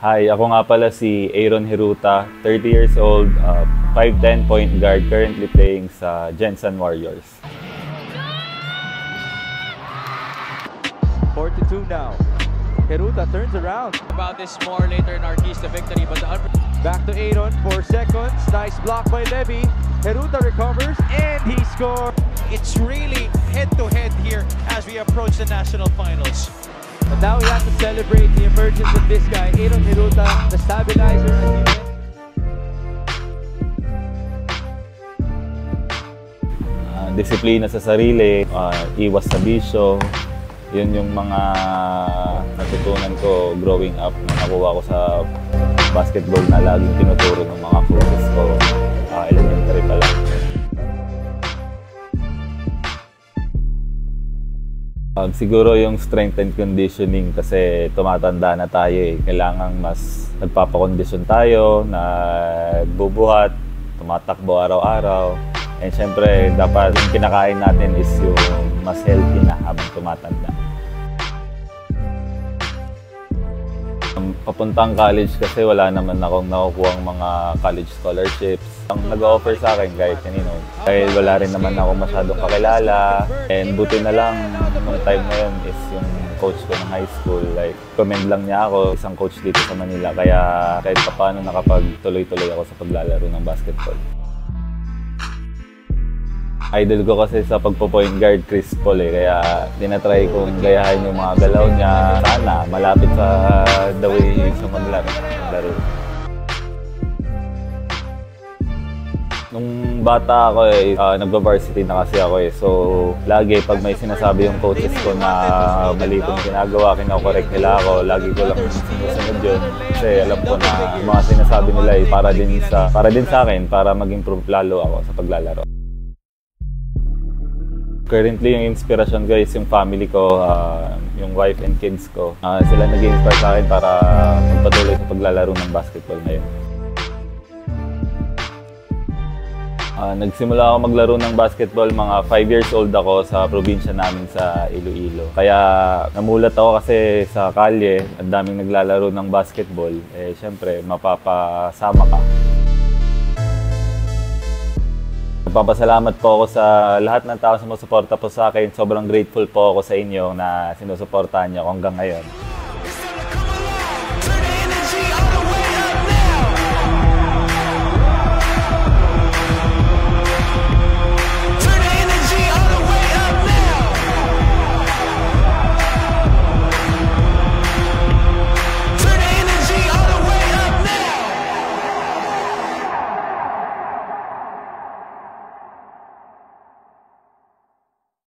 Hi, ako nga pala si Aaron Hiruta, 30 years old, 5'10" point guard, currently playing sa Gensan Warriors. 4-2 now. Hiruta turns around. About this more later in our keys to victory, but Back to Aaron, 4 seconds. Nice block by Levy. Hiruta recovers and he scores. it's really head-to-head here as we approach the national finals. But now we have to celebrate the emergence of this guy, Aaron Hiruta, the stabilizer. Disiplina sa sarili, iwas sa bisyo, yun yung mga natutunan ko growing up na nakuha ko sa basketball na laging tinuturo ng mga coaches ko elementary pa lang. Siguro yung strength and conditioning kasi tumatanda na tayo eh. Kailangan mas nagpapakondisyon tayo, nagbubuhat, tumatakbo araw-araw. And syempre, dapat yung kinakain natin is yung mas healthy na habang tumatanda. Papuntang college kasi wala naman akong nakukuhang mga college scholarships. Ang nag-offer sa akin kahit kanino. Dahil wala rin naman ako masyadong kakilala. And buti na lang nung time na yun is yung coach ko ng high school. Like, commend lang niya ako, isang coach dito sa Manila. Kaya kahit paano nakapagtuloy-tuloy ako sa paglalaro ng basketball. Idol ko kasi sa pagpo-point guard, Chris Paul eh. Kaya tinatry kong gayahin yung mga galaw niya. Sana malapit sa the way sa maglaro. Nung bata ako eh, nagba-varsity na kasi ako eh. So, lagi pag may sinasabi yung coaches ko na mali kong ginagawa, kinakorek nila ako, lagi ko lang sinusunod yun. Kasi alam ko na mga sinasabi nila eh, para din sa akin, para mag-improve lalo ako sa paglalaro. Currently, yung inspirasyon ko is yung family ko, yung wife and kids ko. Sila nag-inspire sa akin para magpatuloy sa paglalaro ng basketball ngayon. Nagsimula ako maglaro ng basketball mga 5 years old ako sa probinsya namin sa Iloilo. Kaya namulat ako kasi sa kalye, ang daming naglalaro ng basketball. Eh, syempre, mapapasama ka. Nagpapasalamat po ako sa lahat ng tao na sumusuporta po sa akin. Sobrang grateful po ako sa inyo na sinusuportahan niyo ako hanggang ngayon.